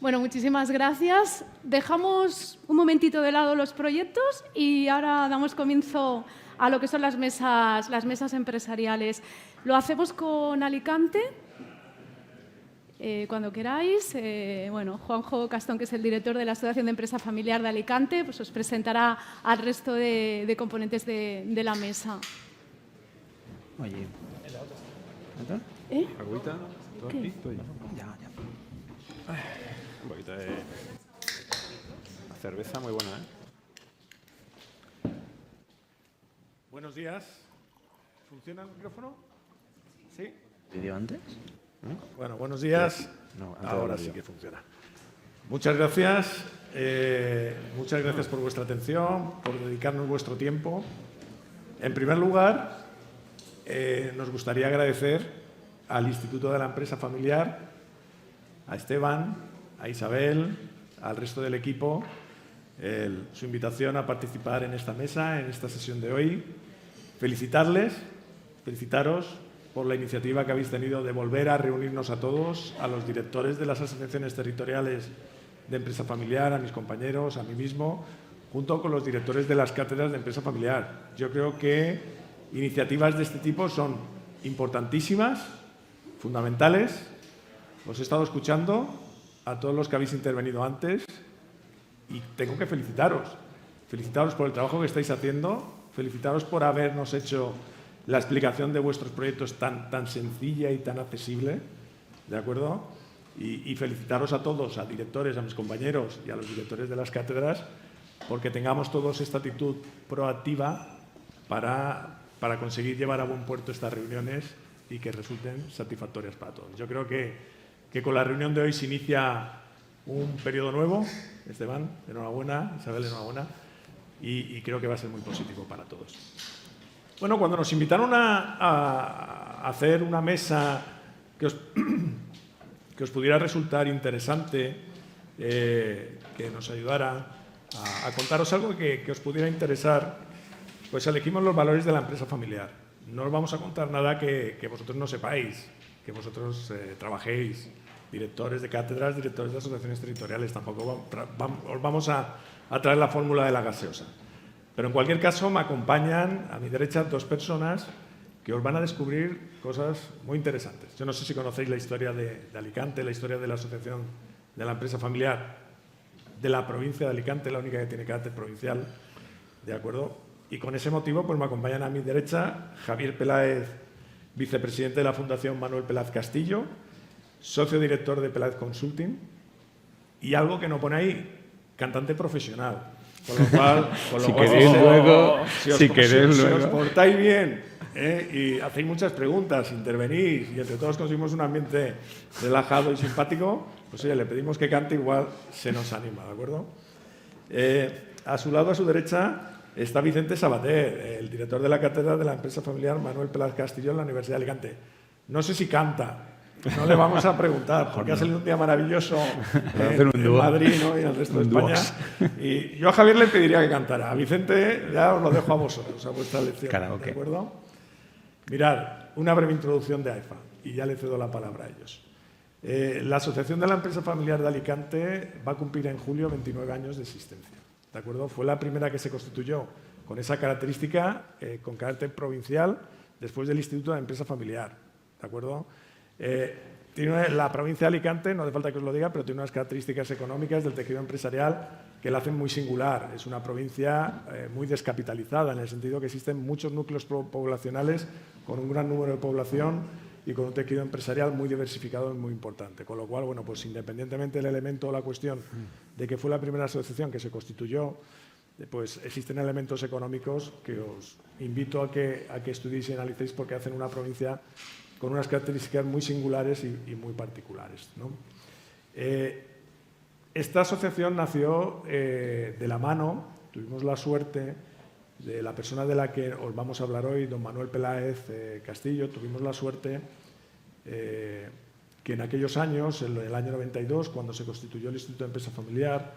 Bueno, muchísimas gracias. Dejamos un momentito de lado los proyectos y ahora damos comienzo a lo que son las mesas empresariales. Lo hacemos con Alicante. Cuando queráis. Bueno, Juanjo Castón, que es el director de la Asociación de Empresa Familiar de Alicante, pues os presentará al resto de componentes de la mesa. Oye. ¿Agüita? ¿Todo ¿Qué? aquí? Ya. Un poquito de... La cerveza muy buena, ¿eh? Buenos días. ¿Funciona el micrófono? ¿Sí? ¿Vídeo antes? Bueno, buenos días. No, antes Ahora del sí vídeo. que funciona. Muchas gracias. Muchas gracias por vuestra atención, por dedicarnos vuestro tiempo. En primer lugar, nos gustaría agradecer al Instituto de la Empresa Familiar, a Esteban, a Isabel, al resto del equipo, su invitación a participar en esta mesa, en esta sesión de hoy. Felicitaros por la iniciativa que habéis tenido de volver a reunirnos a todos, a los directores de las asociaciones territoriales de empresa familiar, a mis compañeros, a mí mismo, junto con los directores de las cátedras de empresa familiar. Yo creo que iniciativas de este tipo son importantísimas, fundamentales. Os he estado escuchando a todos los que habéis intervenido antes y tengo que felicitaros. Felicitaros por el trabajo que estáis haciendo, felicitaros por habernos hecho la explicación de vuestros proyectos tan sencilla y tan accesible, ¿de acuerdo? Y felicitaros a todos, a directores, a mis compañeros y a los directores de las cátedras, porque tengamos todos esta actitud proactiva para conseguir llevar a buen puerto estas reuniones y que resulten satisfactorias para todos. Yo creo que con la reunión de hoy se inicia un periodo nuevo. Esteban, enhorabuena. Isabel, enhorabuena. Y creo que va a ser muy positivo para todos. Bueno, cuando nos invitaron a hacer una mesa que os pudiera resultar interesante, que nos ayudara a contaros algo que os pudiera interesar, pues elegimos los valores de la empresa familiar. No os vamos a contar nada que vosotros no sepáis, que vosotros trabajéis, directores de cátedras, directores de asociaciones territoriales. Tampoco os vamos a traer la fórmula de la gaseosa. Pero en cualquier caso me acompañan a mi derecha dos personas que os van a descubrir cosas muy interesantes. Yo no sé si conocéis la historia de Alicante, la historia de la Asociación de la Empresa Familiar de la provincia de Alicante, la única que tiene carácter provincial, ¿de acuerdo? Y con ese motivo pues me acompañan a mi derecha Javier Peláez, vicepresidente de la Fundación Manuel Peláez Castillo, socio director de Peláez Consulting, y algo que no pone ahí, cantante profesional. Con lo cual, si os portáis bien y hacéis muchas preguntas, intervenís y entre todos conseguimos un ambiente relajado y simpático, pues oye, le pedimos que cante, igual se nos anima, ¿de acuerdo? A su lado, a su derecha, está Vicente Sabater, el director de la cátedra de la empresa familiar Manuel Peláez Castillo en la Universidad de Alicante. No sé si canta. No le vamos a preguntar, porque ha salido un día maravilloso en Madrid, ¿no? Y en el resto de España. Y yo a Javier le pediría que cantara. A Vicente ya os lo dejo a vosotros, a vuestra lección. ¿De acuerdo? Mirad, una breve introducción de AEFA, y ya le cedo la palabra a ellos. La Asociación de la Empresa Familiar de Alicante va a cumplir en julio 29 años de existencia. ¿De acuerdo? Fue la primera que se constituyó con esa característica, con carácter provincial, después del Instituto de la Empresa Familiar. ¿De acuerdo? Tiene la provincia de Alicante, no hace falta que os lo diga, pero tiene unas características económicas del tejido empresarial que la hacen muy singular. Es una provincia muy descapitalizada, en el sentido que existen muchos núcleos poblacionales con un gran número de población y con un tejido empresarial muy diversificado y muy importante. Con lo cual, bueno, pues independientemente del elemento o la cuestión de que fue la primera asociación que se constituyó, pues existen elementos económicos que os invito a que estudiéis y analicéis, porque hacen una provincia con unas características muy singulares y muy particulares, ¿no? Esta asociación nació de la mano, tuvimos la suerte de la persona de la que os vamos a hablar hoy, don Manuel Peláez Castillo. Tuvimos la suerte que en aquellos años, en el año 92, cuando se constituyó el Instituto de Empresa Familiar,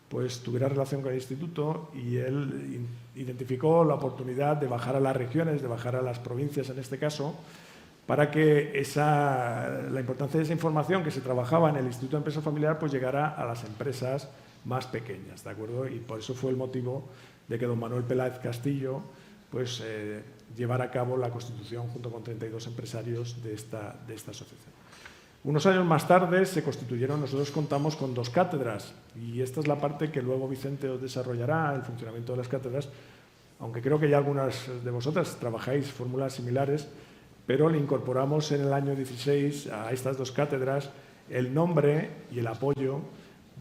pues tuviera relación con el instituto, y él identificó la oportunidad de bajar a las regiones, de bajar a las provincias en este caso, para que la importancia de esa información que se trabajaba en el Instituto de Empresa Familiar pues llegara a las empresas más pequeñas, ¿de acuerdo? Y por eso fue el motivo de que don Manuel Peláez Castillo pues, llevara a cabo la constitución junto con 32 empresarios de esta asociación. Unos años más tarde se constituyeron, nosotros contamos con 2 cátedras y esta es la parte que luego Vicente os desarrollará, el funcionamiento de las cátedras, aunque creo que ya algunas de vosotras trabajáis fórmulas similares, pero le incorporamos en el año 16 a estas 2 cátedras el nombre y el apoyo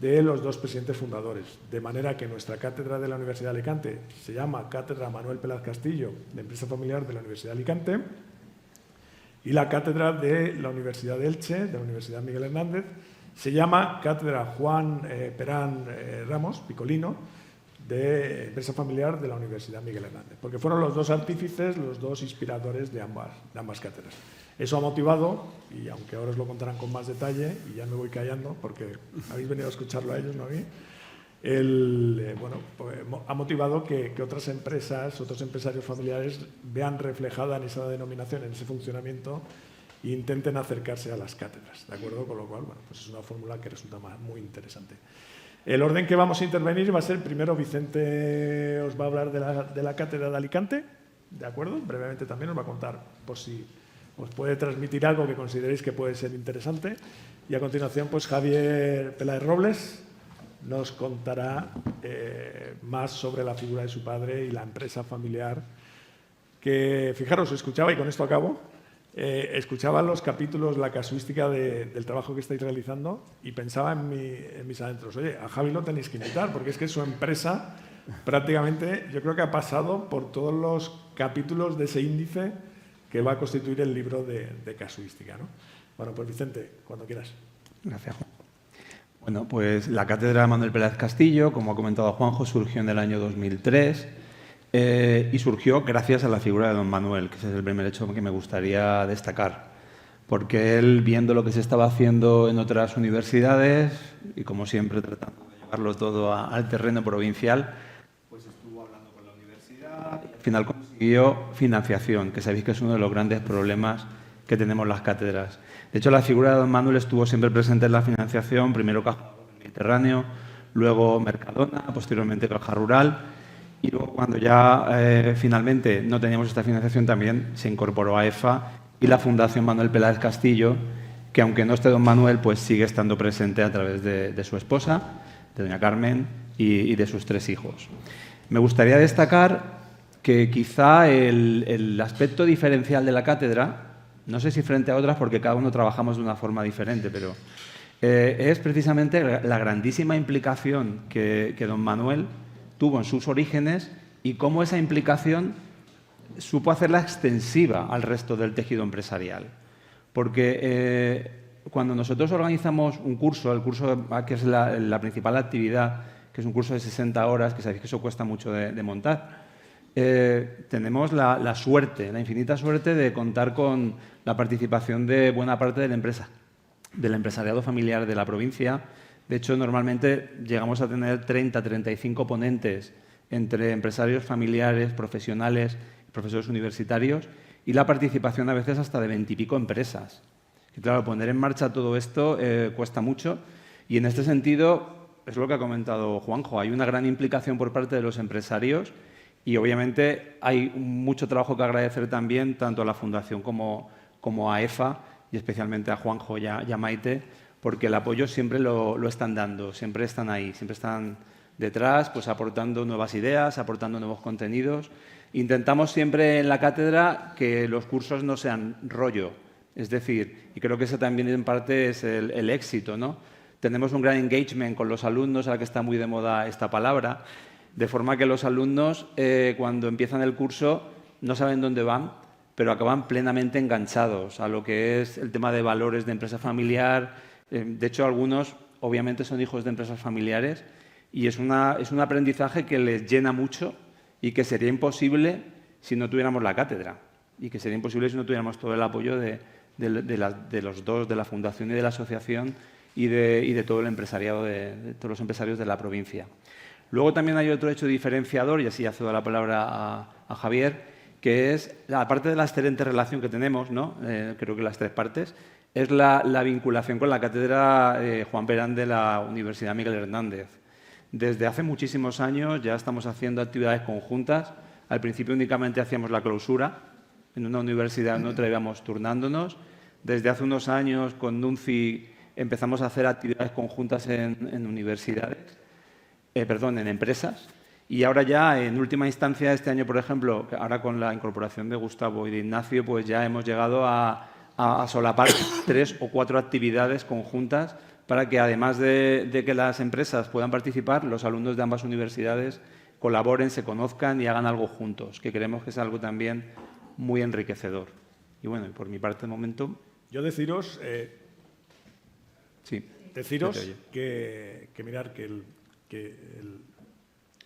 de los 2 presidentes fundadores, de manera que nuestra cátedra de la Universidad de Alicante se llama Cátedra Manuel Peláez Castillo de Empresa Familiar de la Universidad de Alicante y la cátedra de la Universidad de Elche, de la Universidad Miguel Hernández, se llama Cátedra Juan Perán Ramos, Picolino, de Empresa Familiar de la Universidad Miguel Hernández, porque fueron los 2 artífices, los 2 inspiradores de ambas cátedras. Eso ha motivado, y aunque ahora os lo contarán con más detalle, y ya me voy callando porque habéis venido a escucharlo a ellos, no a mí, ha motivado que otras empresas, otros empresarios familiares vean reflejada en esa denominación, en ese funcionamiento, e intenten acercarse a las cátedras, ¿de acuerdo? Con lo cual, bueno, pues es una fórmula que resulta muy interesante. El orden que vamos a intervenir va a ser, primero Vicente os va a hablar de la cátedra de Alicante, ¿de acuerdo? Brevemente también os va a contar por si os puede transmitir algo que consideréis que puede ser interesante. Y a continuación, pues Javier Peláez Robles nos contará más sobre la figura de su padre y la empresa familiar, que, fijaros, escuchaba, y con esto acabo, escuchaba los capítulos, la casuística del trabajo que estáis realizando y pensaba en mis adentros, oye, a Javi lo tenéis que invitar, porque es que su empresa prácticamente, yo creo que ha pasado por todos los capítulos de ese índice que va a constituir el libro de casuística, ¿no? Bueno, pues Vicente, cuando quieras. Gracias, Juan. Bueno, pues la cátedra Manuel Peláez Castillo, como ha comentado Juanjo, surgió en el año 2003 y surgió gracias a la figura de don Manuel, que ese es el primer hecho que me gustaría destacar, porque él, viendo lo que se estaba haciendo en otras universidades y, como siempre, tratando de llevarlo todo al terreno provincial, pues estuvo hablando con la universidad y al final consiguió financiación, que sabéis que es uno de los grandes problemas que tenemos las cátedras. De hecho, la figura de don Manuel estuvo siempre presente en la financiación, primero Caja Mediterráneo, luego Mercadona, posteriormente Caja Rural, y luego, cuando ya finalmente no teníamos esta financiación, también se incorporó a EFA y la Fundación Manuel Peláez Castillo, que, aunque no esté don Manuel, pues sigue estando presente a través de su esposa, de doña Carmen, y de sus 3 hijos. Me gustaría destacar que quizá el aspecto diferencial de la cátedra, no sé si frente a otras, porque cada uno trabajamos de una forma diferente, pero es precisamente la grandísima implicación que don Manuel tuvo en sus orígenes y cómo esa implicación supo hacerla extensiva al resto del tejido empresarial. Porque cuando nosotros organizamos un curso, el curso que es la principal actividad, que es un curso de 60 horas, que sabéis que eso cuesta mucho de montar, tenemos la suerte, la infinita suerte de contar con la participación de buena parte de la empresa, del empresariado familiar de la provincia. De hecho, normalmente llegamos a tener 30-35 ponentes entre empresarios familiares, profesionales, profesores universitarios, y la participación a veces hasta de 20 y pico empresas. Y claro, poner en marcha todo esto cuesta mucho, y en este sentido es lo que ha comentado Juanjo, hay una gran implicación por parte de los empresarios y obviamente hay mucho trabajo que agradecer también tanto a la Fundación como a EFA, y especialmente a Juanjo y a Maite, porque el apoyo siempre lo están dando, siempre están ahí, siempre están detrás, pues aportando nuevas ideas, aportando nuevos contenidos. Intentamos siempre en la cátedra que los cursos no sean rollo, es decir, y creo que ese también en parte es el éxito, ¿no? Tenemos un gran engagement con los alumnos, ahora que está muy de moda esta palabra, de forma que los alumnos cuando empiezan el curso no saben dónde van, pero acaban plenamente enganchados a lo que es el tema de valores de empresa familiar. De hecho, algunos obviamente son hijos de empresas familiares y es un aprendizaje que les llena mucho y que sería imposible si no tuviéramos la cátedra y que sería imposible si no tuviéramos todo el apoyo de los dos, de la Fundación y de la Asociación y de todo el empresariado, de todos los empresarios de la provincia. Luego también hay otro hecho diferenciador, y así ya cedo la palabra a Javier, que es, aparte de la excelente relación que tenemos, ¿no? Creo que las tres partes, es la vinculación con la cátedra Juan Perán de la Universidad Miguel Hernández. Desde hace muchísimos años ya estamos haciendo actividades conjuntas. Al principio únicamente hacíamos la clausura, en una universidad en otra íbamos turnándonos. Desde hace unos años con NUNCI empezamos a hacer actividades conjuntas en universidades, en empresas. Y ahora ya, en última instancia, este año, por ejemplo, ahora con la incorporación de Gustavo y de Ignacio, pues ya hemos llegado a solapar 3 o 4 actividades conjuntas para que, además de que las empresas puedan participar, los alumnos de ambas universidades colaboren, se conozcan y hagan algo juntos, que creemos que es algo también muy enriquecedor. Y bueno, por mi parte, de momento... Yo deciros, sí, que mirar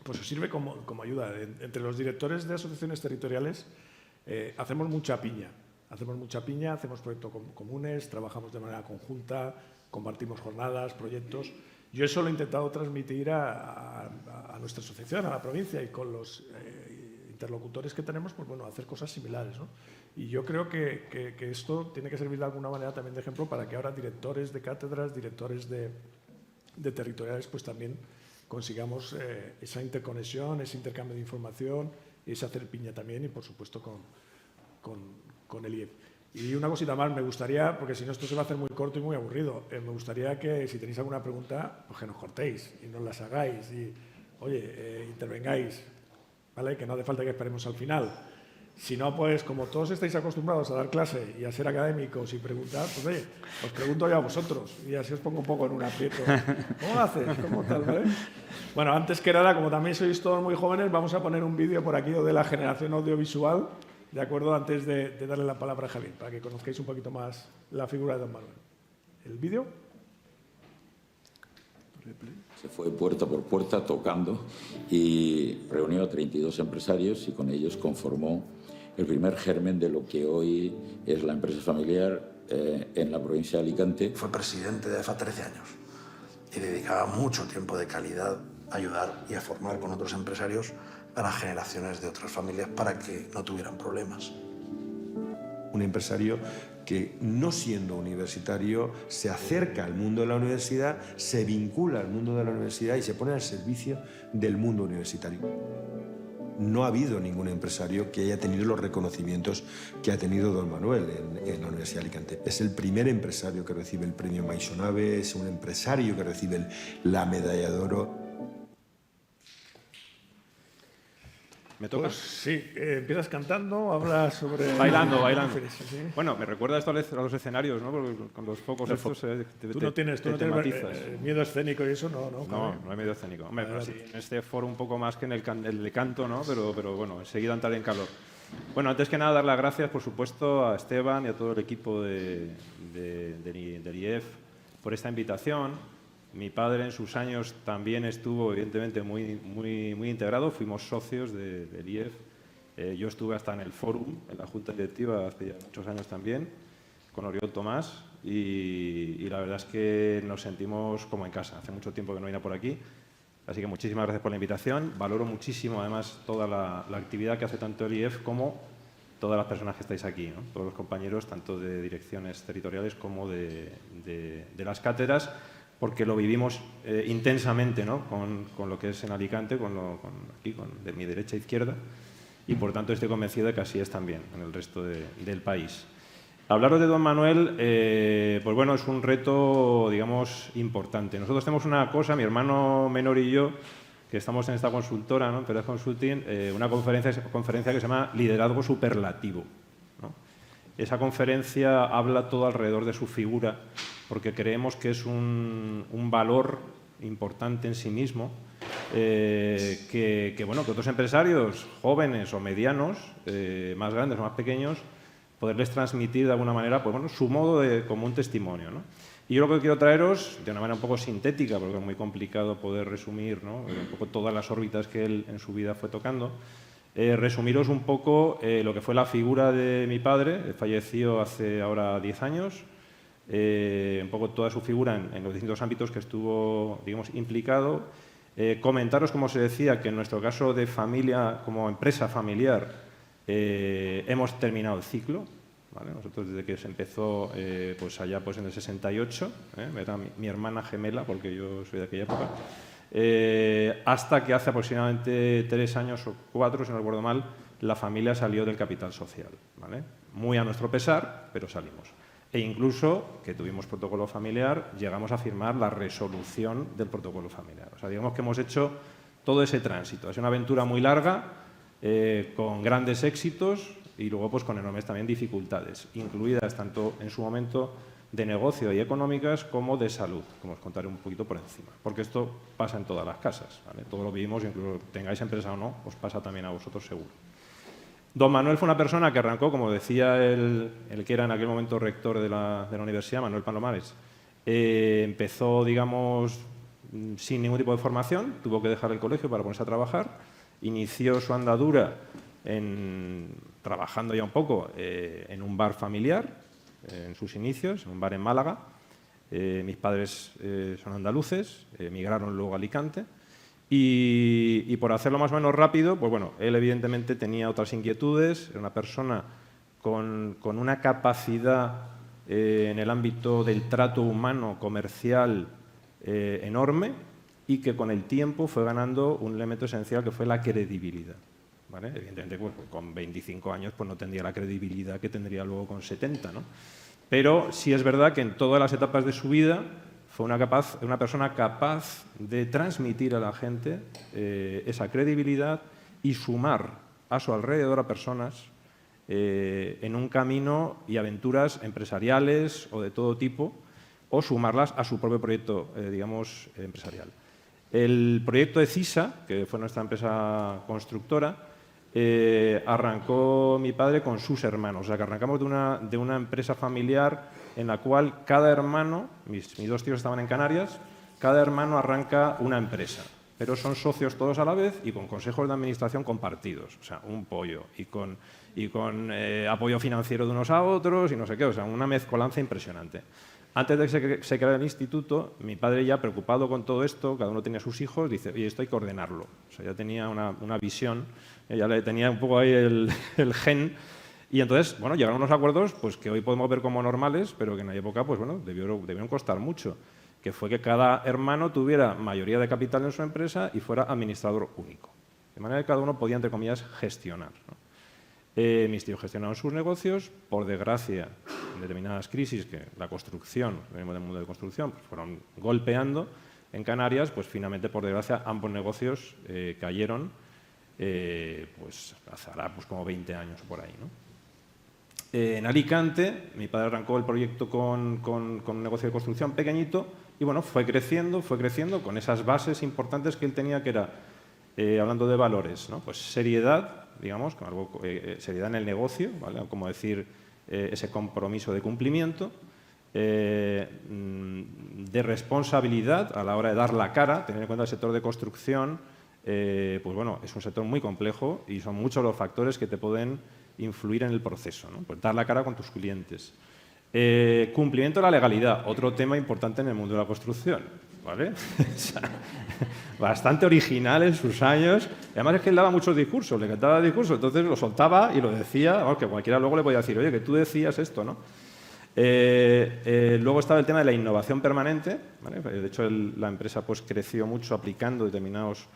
pues os sirve como ayuda. Entre los directores de asociaciones territoriales hacemos mucha piña. Hacemos proyectos comunes, trabajamos de manera conjunta, compartimos jornadas, proyectos. Yo eso lo he intentado transmitir a nuestra asociación, a la provincia, y con los interlocutores que tenemos, pues bueno, hacer cosas similares, ¿no? Y yo creo que esto tiene que servir de alguna manera también de ejemplo para que ahora directores de cátedras, directores de territoriales, pues también consigamos esa interconexión, ese intercambio de información, ese hacer piña también y, por supuesto, con el IEF. Y una cosita más, me gustaría, porque si no esto se va a hacer muy corto y muy aburrido, me gustaría que si tenéis alguna pregunta, pues que nos cortéis y nos las hagáis y, oye, intervengáis, ¿vale? Que no hace falta que esperemos al final. Si no, pues como todos estáis acostumbrados a dar clase y a ser académicos y preguntar, pues oye, os pregunto yo a vosotros y así os pongo un poco en un aprieto. ¿Cómo lo haces? ¿Cómo tal? ¿Vale? Bueno, antes que nada, como también sois todos muy jóvenes, vamos a poner un vídeo por aquí de la generación audiovisual, ¿de acuerdo? Antes de darle la palabra a Javier, para que conozcáis un poquito más la figura de don Manuel. ¿El vídeo? Se fue puerta por puerta tocando y reunió a 32 empresarios y con ellos conformó el primer germen de lo que hoy es la empresa familiar en la provincia de Alicante. Fue presidente de AFA 13 años y dedicaba mucho tiempo de calidad a ayudar y a formar con otros empresarios a las generaciones de otras familias para que no tuvieran problemas. Un empresario que, no siendo universitario, se acerca al mundo de la universidad, se vincula al mundo de la universidad y se pone al servicio del mundo universitario. No ha habido ningún empresario que haya tenido los reconocimientos que ha tenido don Manuel en la Universidad de Alicante. Es el primer empresario que recibe el premio Maisonave, es un empresario que recibe la medalla de oro. ¿Me toca? Pues sí, empiezas cantando, hablas sobre... Bailando. Sí. Bueno, me recuerda esto a los escenarios, ¿no? Porque con los focos estos Tú no tienes miedo escénico y eso, ¿no? No hay miedo escénico. Hombre, pero sí, en este foro un poco más que en el de canto, ¿no? Pero bueno, enseguida entraré en calor. Bueno, antes que nada, dar las gracias, por supuesto, a Esteban y a todo el equipo del IEF por esta invitación. Mi padre en sus años también estuvo, evidentemente, muy integrado. Fuimos socios del IEF. Yo estuve hasta en el Fórum, en la Junta Directiva, hace ya muchos años también, con Oriol Tomás. Y la verdad es que nos sentimos como en casa. Hace mucho tiempo que no venía por aquí. Así que muchísimas gracias por la invitación. Valoro muchísimo, además, toda la actividad que hace tanto el IEF como todas las personas que estáis aquí, ¿no? Todos los compañeros, tanto de direcciones territoriales como de las cátedras, porque lo vivimos intensamente, ¿no? con lo que es en Alicante, de mi derecha a izquierda, y por tanto estoy convencido de que así es también en el resto del país. Hablaros de don Manuel, pues bueno, es un reto, digamos, importante. Nosotros tenemos una cosa, mi hermano menor y yo, que estamos en esta consultora, ¿no? Pérez Consulting, una conferencia que se llama Liderazgo Superlativo, ¿no? Esa conferencia habla todo alrededor de su figura, porque creemos que es un valor importante en sí mismo, que otros empresarios jóvenes o medianos, más grandes o más pequeños, poderles transmitir de alguna manera, pues bueno, su modo como un testimonio, ¿no? Y yo lo que quiero traeros, de una manera un poco sintética, porque es muy complicado poder resumir, ¿no? Un poco todas las órbitas que él en su vida fue tocando, resumiros un poco lo que fue la figura de mi padre. Falleció hace ahora 10 años, un poco toda su figura en los distintos ámbitos que estuvo, digamos, implicado. Comentaros, como se decía, que en nuestro caso de familia, como empresa familiar, Hemos terminado el ciclo, ¿vale? Nosotros desde que se empezó pues allá pues en el 68, era mi hermana gemela, porque yo soy de aquella época, hasta que hace aproximadamente 3 años o 4, si no recuerdo mal, la familia salió del capital social, ¿vale? Muy a nuestro pesar, pero salimos. E incluso, que tuvimos protocolo familiar, llegamos a firmar la resolución del protocolo familiar. O sea, digamos que hemos hecho todo ese tránsito. Es una aventura muy larga, con grandes éxitos y luego pues con enormes también dificultades, incluidas tanto en su momento de negocio y económicas como de salud, como os contaré un poquito por encima. Porque esto pasa en todas las casas, ¿vale? Todos lo vivimos, incluso tengáis empresa o no, os pasa también a vosotros seguro. Don Manuel fue una persona que arrancó, como decía el que era en aquel momento rector de la universidad, Manuel Palomares. Empezó, digamos, sin ningún tipo de formación, tuvo que dejar el colegio para ponerse a trabajar. Inició su andadura trabajando ya un poco en un bar familiar, en sus inicios, en un bar en Málaga. Mis padres son andaluces, emigraron luego a Alicante. Y por hacerlo más o menos rápido, pues bueno, él evidentemente tenía otras inquietudes, era una persona con una capacidad en el ámbito del trato humano, comercial, enorme, y que con el tiempo fue ganando un elemento esencial que fue la credibilidad, ¿vale? Evidentemente, pues, con 25 años pues, no tendría la credibilidad que tendría luego con 70, ¿no? Pero sí es verdad que en todas las etapas de su vida fue una persona capaz de transmitir a la gente esa credibilidad y sumar a su alrededor a personas en un camino y aventuras empresariales o de todo tipo, o sumarlas a su propio proyecto, digamos, empresarial. El proyecto de CISA, que fue nuestra empresa constructora, arrancó mi padre con sus hermanos. O sea, que arrancamos de una empresa familiar en la cual cada hermano, mis 2 tíos estaban en Canarias, cada hermano arranca una empresa. Pero son socios todos a la vez y con consejos de administración compartidos. O sea, un pollo. Y con apoyo financiero de unos a otros y no sé qué. O sea, una mezcolanza impresionante. Antes de que se creara el instituto, mi padre ya preocupado con todo esto, cada uno tenía sus hijos, dice, oye, esto hay que ordenarlo. O sea, ya tenía una visión, ya le tenía un poco ahí el gen. Y entonces, bueno, llegaron unos acuerdos pues, que hoy podemos ver como normales, pero que en la época, pues bueno, debieron costar mucho. Que fue que cada hermano tuviera mayoría de capital en su empresa y fuera administrador único. De manera que cada uno podía, entre comillas, gestionar, ¿no? Mis tíos gestionaron sus negocios. Por desgracia, en determinadas crisis que la construcción, venimos del mundo de construcción, pues fueron golpeando en Canarias, pues finalmente, por desgracia, ambos negocios cayeron pues hará pues, como 20 años o por ahí, ¿no? En Alicante, mi padre arrancó el proyecto con un negocio de construcción pequeñito y bueno, fue creciendo con esas bases importantes que él tenía, que era, hablando de valores, ¿no? Pues seriedad, digamos, seriedad en el negocio, ¿vale? Como decir, ese compromiso de cumplimiento, de responsabilidad a la hora de dar la cara, tener en cuenta el sector de construcción, pues bueno, es un sector muy complejo y son muchos los factores que te pueden influir en el proceso, ¿no? Pues dar la cara con tus clientes. Cumplimiento de la legalidad, otro tema importante en el mundo de la construcción, ¿vale? O sea, bastante original en sus años. Además es que él daba muchos discursos, le encantaba el discurso, entonces lo soltaba y lo decía, vamos, que cualquiera luego le podía decir, oye, que tú decías esto, ¿no? Luego estaba el tema de la innovación permanente, ¿vale? De hecho, la empresa pues, creció mucho aplicando determinados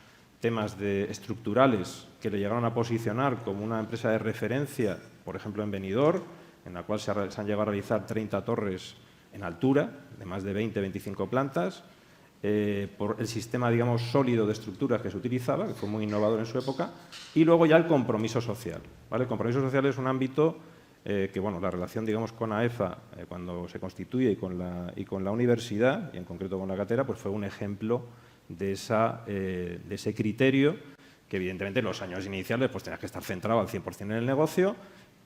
temas estructurales que le llegaron a posicionar como una empresa de referencia, por ejemplo, en Benidorm, en la cual se han llegado a realizar 30 torres en altura, de más de 20-25 plantas, por el sistema, digamos, sólido de estructuras que se utilizaba, que fue muy innovador en su época, y luego ya el compromiso social, ¿vale? El compromiso social es un ámbito que, bueno, la relación, digamos, con AEFA, cuando se constituye y con la universidad, y en concreto con la cátedra, pues fue un ejemplo de ese criterio que, evidentemente, en los años iniciales pues tenías que estar centrado al 100% en el negocio,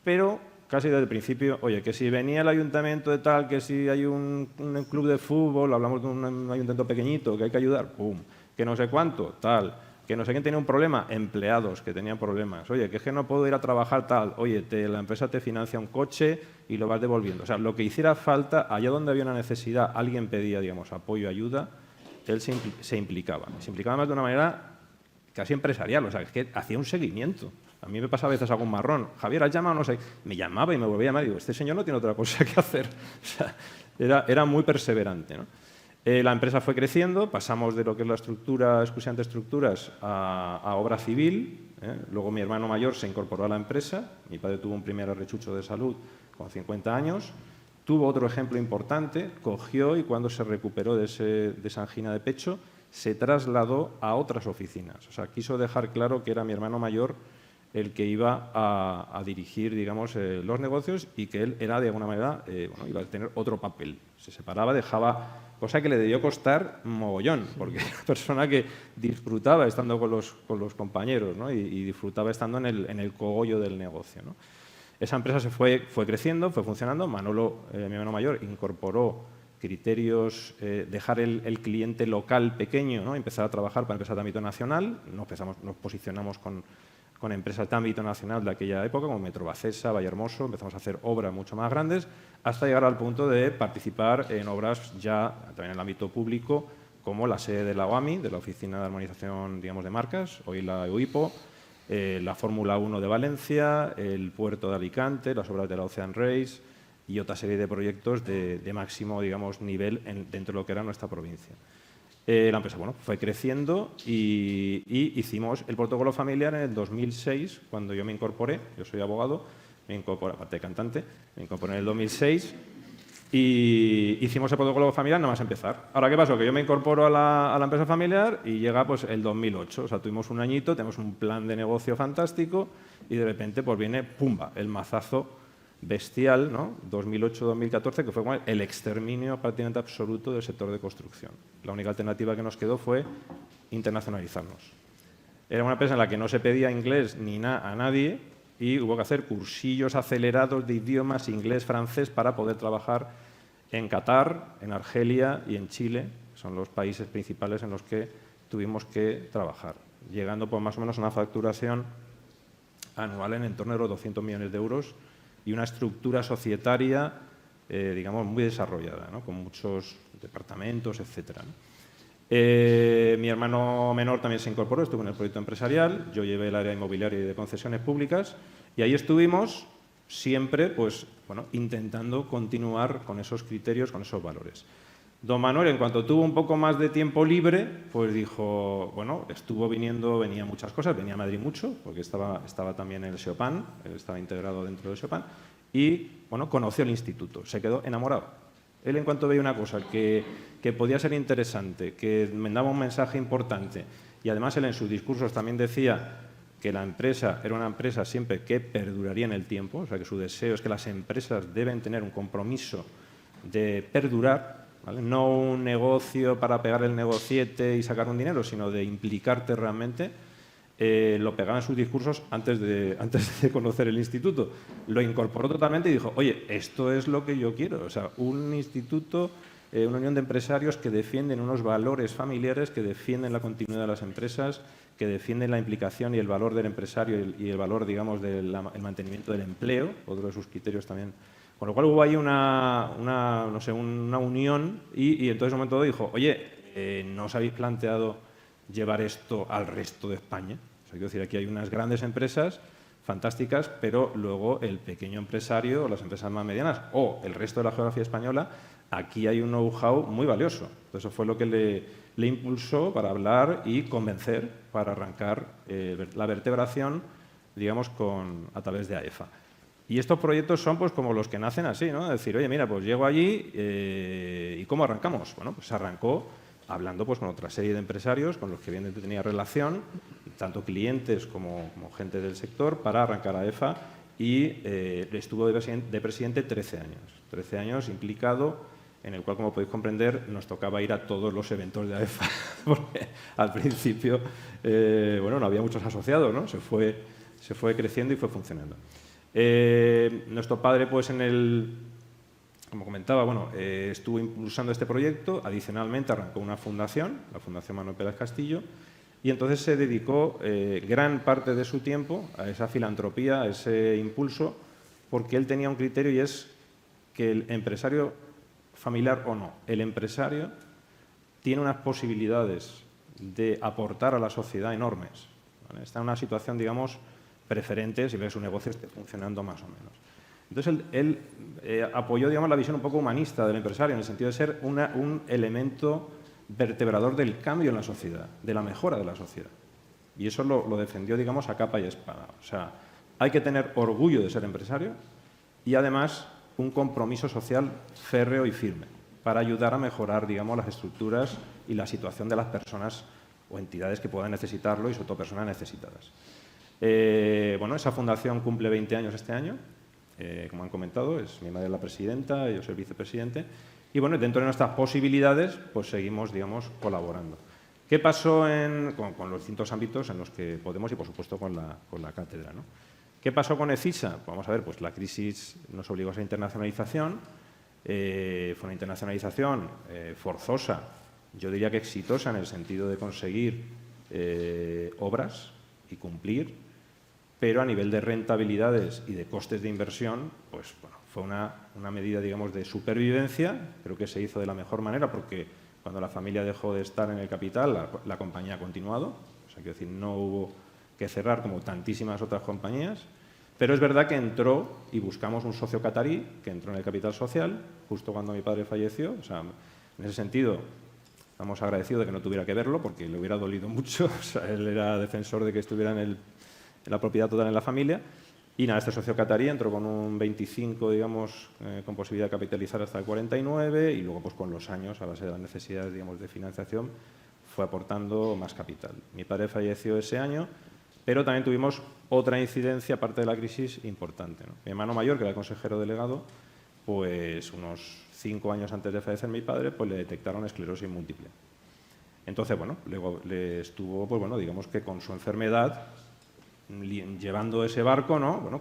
pero casi desde el principio, oye, que si venía el ayuntamiento de tal, que si hay un club de fútbol, hablamos de un ayuntamiento pequeñito que hay que ayudar, ¡pum!, que no sé cuánto, tal, que no sé quién tenía un problema, empleados que tenían problemas, oye, que es que no puedo ir a trabajar tal, oye, la empresa te financia un coche y lo vas devolviendo. O sea, lo que hiciera falta, allá donde había una necesidad, alguien pedía, digamos, apoyo, ayuda, él se implicaba. Se implicaba más de una manera casi empresarial, o sea, es que hacía un seguimiento. A mí me pasa a veces algún marrón. Javier, ¿has llamado? No sé. Me llamaba y me volvía a llamar. Digo, este señor no tiene otra cosa que hacer. O sea, era muy perseverante, ¿no? La empresa fue creciendo, pasamos de lo que es la estructura, exclusivamente estructuras, a obra civil. Luego mi hermano mayor se incorporó a la empresa. Mi padre tuvo un primer arrechucho de salud con 50 años. Tuvo otro ejemplo importante, cogió y cuando se recuperó de esa angina de pecho, se trasladó a otras oficinas. O sea, quiso dejar claro que era mi hermano mayor el que iba a dirigir, digamos, los negocios y que él era, de alguna manera, iba a tener otro papel. Se separaba, dejaba, cosa que le debió costar mogollón, porque era una persona que disfrutaba estando con los compañeros, ¿no? y disfrutaba estando en el cogollo del negocio, ¿no? Esa empresa se fue creciendo, fue funcionando. Manolo, mi hermano mayor, incorporó criterios, dejar el cliente local pequeño, ¿no? Empezar a trabajar para empresas de ámbito nacional. Nos posicionamos con empresas de ámbito nacional de aquella época, como Metrobacesa, Vallehermoso. Empezamos a hacer obras mucho más grandes, hasta llegar al punto de participar en obras ya también en el ámbito público, como la sede de la OAMI, de la Oficina de Armonización, digamos, de Marcas, hoy la EUIPO, la Fórmula 1 de Valencia, el puerto de Alicante, las obras de la Ocean Race y otra serie de proyectos de máximo, digamos, nivel dentro de lo que era nuestra provincia. La empresa fue creciendo y hicimos el protocolo familiar en el 2006, cuando yo me incorporé. Yo soy abogado, me incorporé, aparte de cantante, me incorporé en el 2006 y hicimos el protocolo familiar nada más empezar. Ahora, ¿qué pasó? Que yo me incorporo a la empresa familiar y llega pues, el 2008. O sea, tuvimos un añito, tenemos un plan de negocio fantástico y de repente pues, viene, ¡pumba!, el mazazo bestial, ¿no? 2008-2014, que fue como el exterminio prácticamente absoluto del sector de construcción. La única alternativa que nos quedó fue internacionalizarnos. Era una empresa en la que no se pedía inglés ni a nadie y hubo que hacer cursillos acelerados de idiomas inglés, francés, para poder trabajar en Qatar, en Argelia y en Chile. Son los países principales en los que tuvimos que trabajar, llegando pues, más o menos a una facturación anual en torno de los 200 millones de euros y una estructura societaria, digamos, muy desarrollada, ¿no? Con muchos departamentos, etcétera, ¿no? Mi hermano menor también se incorporó, estuvo en el proyecto empresarial, yo llevé el área inmobiliaria y de concesiones públicas y ahí estuvimos siempre pues, intentando continuar con esos criterios, con esos valores. Don Manuel, en cuanto tuvo un poco más de tiempo libre, pues dijo, venía muchas cosas, venía a Madrid mucho, porque estaba también en el SEOPAN, estaba integrado dentro del SEOPAN, y conoció el instituto, se quedó enamorado. Él, en cuanto veía una cosa que podía ser interesante, que me daba un mensaje importante, y además él en sus discursos también decía que la empresa era una empresa siempre que perduraría en el tiempo, o sea que su deseo es que las empresas deben tener un compromiso de perdurar, ¿vale? No un negocio para pegar el negociete y sacar un dinero, sino de implicarte realmente. Lo pegaba en sus discursos antes de conocer el instituto. Lo incorporó totalmente y dijo, oye, esto es lo que yo quiero. O sea, un instituto, una unión de empresarios que defienden unos valores familiares, que defienden la continuidad de las empresas, que defienden la implicación y el valor del empresario y el valor, digamos, del mantenimiento del empleo, otro de sus criterios también. Con lo cual hubo ahí una unión y entonces en un momento dado dijo, oye, ¿no os habéis planteado llevar esto al resto de España? O sea, quiero decir, aquí hay unas grandes empresas fantásticas, pero luego el pequeño empresario o las empresas más medianas o el resto de la geografía española, aquí hay un know-how muy valioso. Entonces, eso fue lo que le impulsó para hablar y convencer para arrancar la vertebración, digamos, a través de AEFA. Y estos proyectos son pues como los que nacen así, ¿no? Es decir, oye, mira, pues llego allí ¿y cómo arrancamos? Bueno, pues arrancó hablando pues con otra serie de empresarios con los que bien tenía relación, tanto clientes como gente del sector, para arrancar AEFA y estuvo de presidente 13 años. 13 años implicado, en el cual, como podéis comprender, nos tocaba ir a todos los eventos de AEFA, porque al principio, no había muchos asociados, ¿no? Se fue creciendo y fue funcionando. Nuestro padre, pues como comentaba, estuvo impulsando este proyecto. Adicionalmente arrancó una fundación, la Fundación Manuel Pérez Castillo, y entonces se dedicó gran parte de su tiempo a esa filantropía, a ese impulso, porque él tenía un criterio y es que el empresario, familiar o no, el empresario tiene unas posibilidades de aportar a la sociedad enormes, ¿vale? Está en una situación, digamos, preferentes y ver que su negocio esté funcionando más o menos. Entonces, él apoyó, digamos, la visión un poco humanista del empresario, en el sentido de ser un elemento vertebrador del cambio en la sociedad, de la mejora de la sociedad. Y eso lo defendió, digamos, a capa y espada. O sea, hay que tener orgullo de ser empresario y, además, un compromiso social férreo y firme para ayudar a mejorar, digamos, las estructuras y la situación de las personas o entidades que puedan necesitarlo y, sobre todo, personas necesitadas. Bueno, esa fundación cumple 20 años este año. Como han comentado, mi madre es la presidenta, yo soy el vicepresidente. Y bueno, dentro de nuestras posibilidades, pues seguimos, digamos, colaborando. ¿Qué pasó con los distintos ámbitos en los que podemos y, por supuesto, con la cátedra, ¿no? ¿Qué pasó con EFISA? Vamos a ver, pues la crisis nos obligó a esa internacionalización. Fue una internacionalización forzosa, yo diría que exitosa, en el sentido de conseguir obras y cumplir, pero a nivel de rentabilidades y de costes de inversión, pues bueno, fue una medida, digamos, de supervivencia. Creo que se hizo de la mejor manera porque cuando la familia dejó de estar en el capital, la compañía ha continuado. O sea, quiero decir, no hubo que cerrar como tantísimas otras compañías. Pero es verdad que entró y buscamos un socio catarí que entró en el capital social justo cuando mi padre falleció. O sea, en ese sentido, estamos agradecidos de que no tuviera que verlo porque le hubiera dolido mucho. O sea, él era defensor de que estuviera en la propiedad total en la familia. Y nada, este socio catarí entró con un 25, digamos, con posibilidad de capitalizar hasta el 49 y luego, pues con los años, a base de las necesidades, digamos, de financiación, fue aportando más capital. Mi padre falleció ese año, pero también tuvimos otra incidencia, aparte de la crisis, importante, ¿no? Mi hermano mayor, que era el consejero delegado, pues unos 5 años antes de fallecer mi padre, pues le detectaron esclerosis múltiple. Entonces, bueno, luego le estuvo, pues bueno, digamos que con su enfermedad, llevando ese barco, ¿no? Bueno,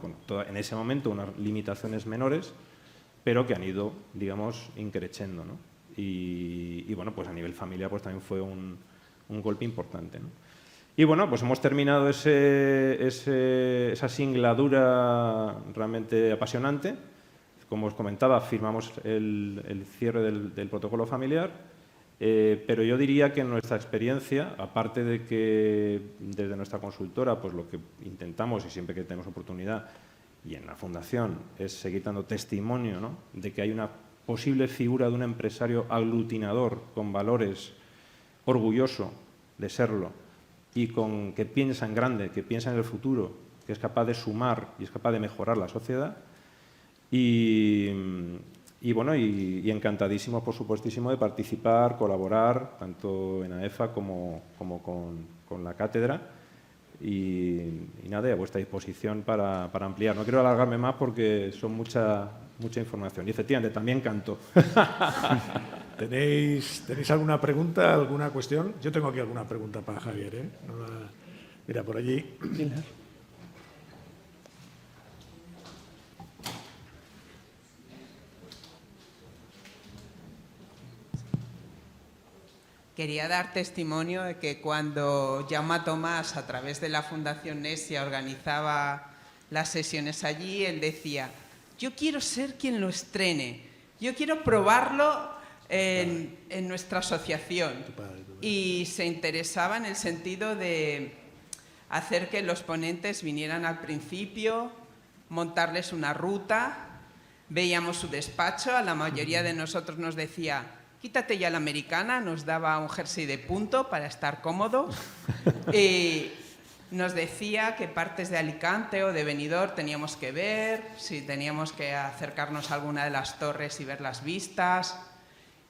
en ese momento unas limitaciones menores, pero que han ido, digamos, increciendo, ¿no? Y bueno, pues a nivel familiar pues también fue un golpe importante, ¿no? Y bueno, pues hemos terminado esa singladura realmente apasionante. Como os comentaba, firmamos el cierre del protocolo familiar. Pero yo diría que en nuestra experiencia, aparte de que desde nuestra consultora, pues lo que intentamos, y siempre que tenemos oportunidad, y en la Fundación, es seguir dando testimonio, ¿no?, de que hay una posible figura de un empresario aglutinador con valores, orgulloso de serlo, y que piensa en grande, que piensa en el futuro, que es capaz de sumar y es capaz de mejorar la sociedad. Y bueno, y encantadísimo, por supuestísimo, de participar, colaborar, tanto en AEFA como con la cátedra. Y nada, a vuestra disposición para ampliar. No quiero alargarme más porque son mucha información. Y efectivamente, también canto. ¿Tenéis alguna pregunta, alguna cuestión? Yo tengo aquí alguna pregunta para Javier, ¿eh? Mira, por allí. Quería dar testimonio de que cuando Jaume Tomàs, a través de la Fundación Nesia, organizaba las sesiones allí, él decía: yo quiero ser quien lo estrene, yo quiero probarlo en nuestra asociación. Y se interesaba en el sentido de hacer que los ponentes vinieran al principio, montarles una ruta, veíamos su despacho, a la mayoría de nosotros nos decía: quítate ya la americana, nos daba un jersey de punto para estar cómodo. Y nos decía qué partes de Alicante o de Benidorm teníamos que ver, si teníamos que acercarnos a alguna de las torres y ver las vistas.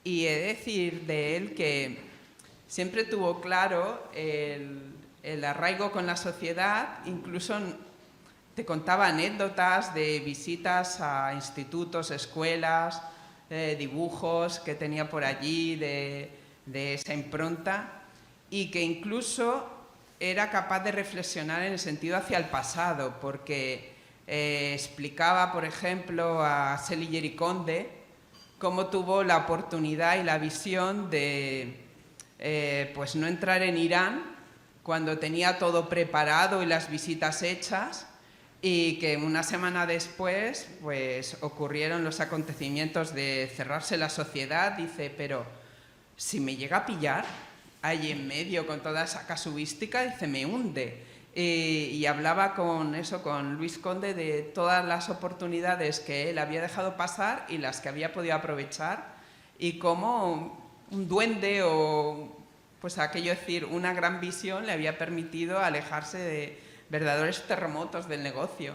Y he de decir de él que siempre tuvo claro el arraigo con la sociedad, incluso te contaba anécdotas de visitas a institutos, escuelas, dibujos que tenía por allí de esa impronta, y que incluso era capaz de reflexionar en el sentido hacia el pasado, porque explicaba, por ejemplo, a Celi Yericonde cómo tuvo la oportunidad y la visión de pues no entrar en Irán cuando tenía todo preparado y las visitas hechas, y que una semana después pues ocurrieron los acontecimientos de cerrarse la sociedad. Dice: pero si me llega a pillar ahí en medio con toda esa casuística, dice, me hunde. y hablaba con Luis Conde de todas las oportunidades que él había dejado pasar y las que había podido aprovechar, y cómo un duende o, pues aquello decir, una gran visión le había permitido alejarse de verdaderos terremotos del negocio.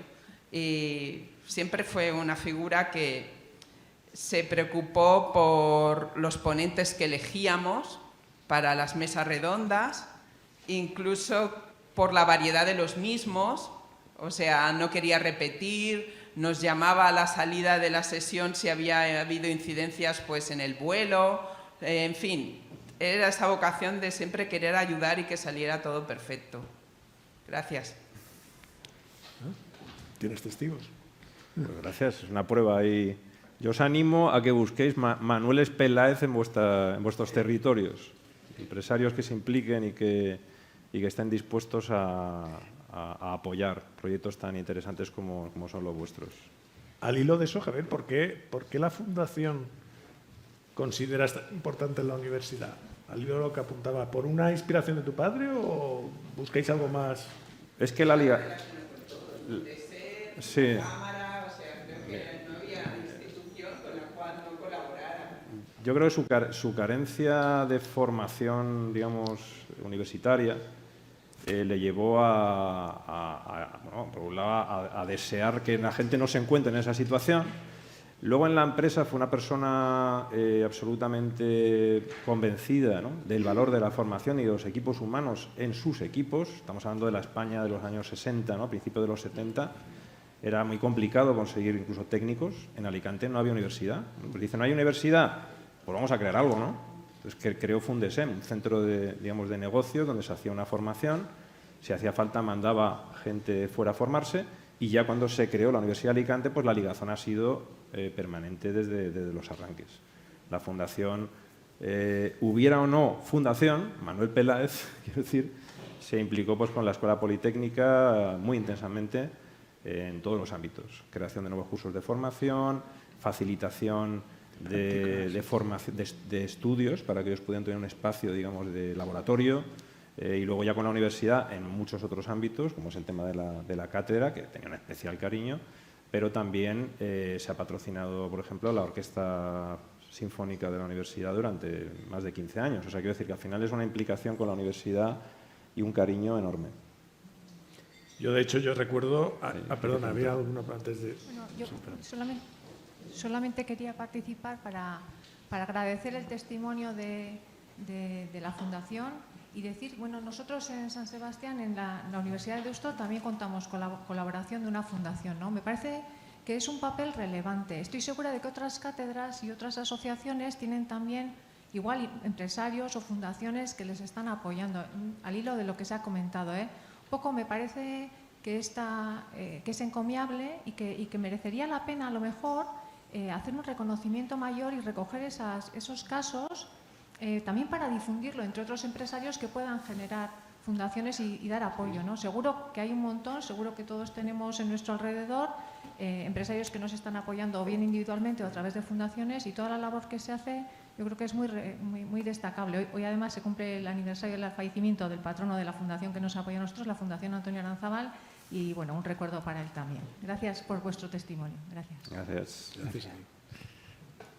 Y siempre fue una figura que se preocupó por los ponentes que elegíamos para las mesas redondas, incluso por la variedad de los mismos, o sea, no quería repetir, nos llamaba a la salida de la sesión si había habido incidencias pues en el vuelo, en fin, era esa vocación de siempre querer ayudar y que saliera todo perfecto. Gracias. ¿Tienes testigos? Pues gracias, es una prueba ahí. Yo os animo a que busquéis Manueles Peláez en vuestros territorios, empresarios que se impliquen y que estén dispuestos a apoyar proyectos tan interesantes como son los vuestros. Al hilo de eso, Javier, ¿por qué la Fundación consideras tan importante en la universidad? Al hilo de lo que apuntaba, ¿por una inspiración de tu padre o buscáis algo más? Es que la liga... Sí. Yo creo que su carencia de formación, digamos, universitaria, le llevó por un lado, a desear que la gente no se encuentre en esa situación. Luego en la empresa fue una persona absolutamente convencida, ¿no?, del valor de la formación y de los equipos humanos en sus equipos. Estamos hablando de la España de los años 60, ¿no?, principios de los 70. Era muy complicado conseguir incluso técnicos. En Alicante no había universidad. Pues dice, no hay universidad, pues vamos a crear algo, ¿no? Entonces creó Fundesem, un centro de negocio donde se hacía una formación. Si hacía falta, mandaba gente fuera a formarse. Y ya cuando se creó la Universidad de Alicante, pues la ligazón ha sido permanente desde los arranques. La fundación, hubiera o no fundación, Manuel Peláez, quiero decir, se implicó pues con la Escuela Politécnica muy intensamente en todos los ámbitos. Creación de nuevos cursos de formación, facilitación de estudios para que ellos pudieran tener un espacio, digamos, de laboratorio. Y luego ya con la universidad en muchos otros ámbitos, como es el tema de la cátedra, que tenía un especial cariño, pero también se ha patrocinado, por ejemplo, la Orquesta Sinfónica de la Universidad durante más de 15 años. O sea, quiero decir que al final es una implicación con la universidad y un cariño enorme. Yo, de hecho, recuerdo... perdona, había alguna antes de... Bueno, yo solamente quería participar para agradecer el testimonio de la Fundación y decir, bueno, nosotros en San Sebastián, en la Universidad de Deusto, también contamos con la colaboración de una fundación, ¿no? Me parece que es un papel relevante. Estoy segura de que otras cátedras y otras asociaciones tienen también igual empresarios o fundaciones que les están apoyando, al hilo de lo que se ha comentado, ¿eh? Un poco me parece que es encomiable y que merecería la pena, a lo mejor, hacer un reconocimiento mayor y recoger esos casos también para difundirlo entre otros empresarios que puedan generar fundaciones y dar apoyo, ¿no? Seguro que hay un montón, seguro que todos tenemos en nuestro alrededor empresarios que nos están apoyando o bien individualmente o a través de fundaciones, y toda la labor que se hace yo creo que es muy destacable. Hoy además se cumple el aniversario del fallecimiento del patrono de la fundación que nos apoya a nosotros, la Fundación Antonio Aranzábal, y bueno, un recuerdo para él también. Gracias por vuestro testimonio. Gracias. Gracias.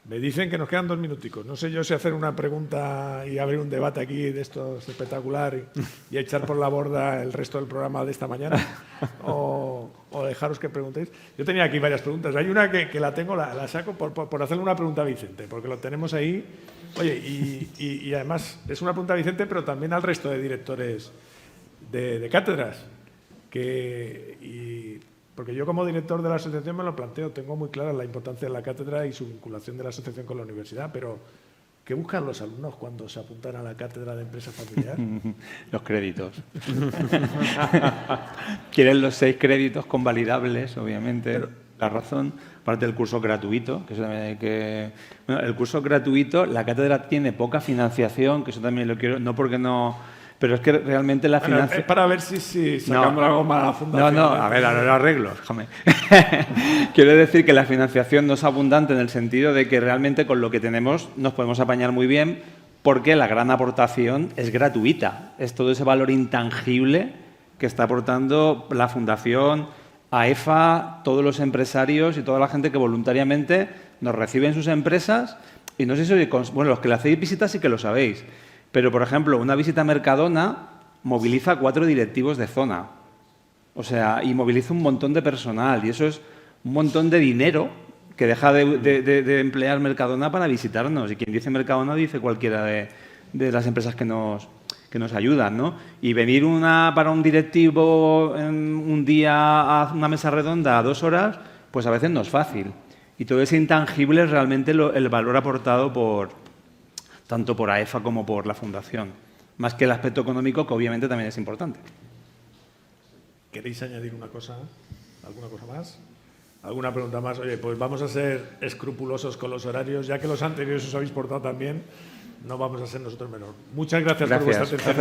Me dicen que nos quedan 2 minuticos. No sé yo si hacer una pregunta y abrir un debate aquí de estos espectacular y echar por la borda el resto del programa de esta mañana o dejaros que preguntéis. Yo tenía aquí varias preguntas. Hay una que la tengo, la saco por hacerle una pregunta a Vicente, porque lo tenemos ahí. Oye, y además es una pregunta a Vicente, pero también al resto de directores de cátedras. Porque yo como director de la asociación me lo planteo, tengo muy clara la importancia de la cátedra y su vinculación de la asociación con la universidad, pero ¿qué buscan los alumnos cuando se apuntan a la cátedra de empresa familiar? Los créditos. Quieren los 6 créditos convalidables, obviamente. Pero la razón, aparte del curso gratuito, el curso gratuito, la cátedra tiene poca financiación, que eso también lo quiero, no porque no... Pero es que realmente la financiación... Es para ver si sacamos algo más a la fundación. No, a ver, ahora lo arreglo, déjame. Quiero decir que la financiación no es abundante en el sentido de que realmente con lo que tenemos nos podemos apañar muy bien, porque la gran aportación es gratuita. Es todo ese valor intangible que está aportando la Fundación, AEFA, todos los empresarios y toda la gente que voluntariamente nos recibe en sus empresas. Y no sé si, bueno, los que le hacéis visitas sí que lo sabéis, pero, por ejemplo, una visita a Mercadona moviliza a 4 directivos de zona. O sea, y moviliza un montón de personal. Y eso es un montón de dinero que deja de emplear Mercadona para visitarnos. Y quien dice Mercadona dice cualquiera de las empresas que nos ayudan, ¿no? Y venir para un directivo un día a una mesa redonda a 2 horas, pues a veces no es fácil. Y todo ese intangible es realmente el valor aportado tanto por AEFA como por la Fundación. Más que el aspecto económico, que obviamente también es importante. ¿Queréis añadir una cosa? ¿Alguna cosa más? ¿Alguna pregunta más? Oye, pues vamos a ser escrupulosos con los horarios. Ya que los anteriores os habéis portado también, no vamos a ser nosotros menor. Muchas gracias por vuestra atención.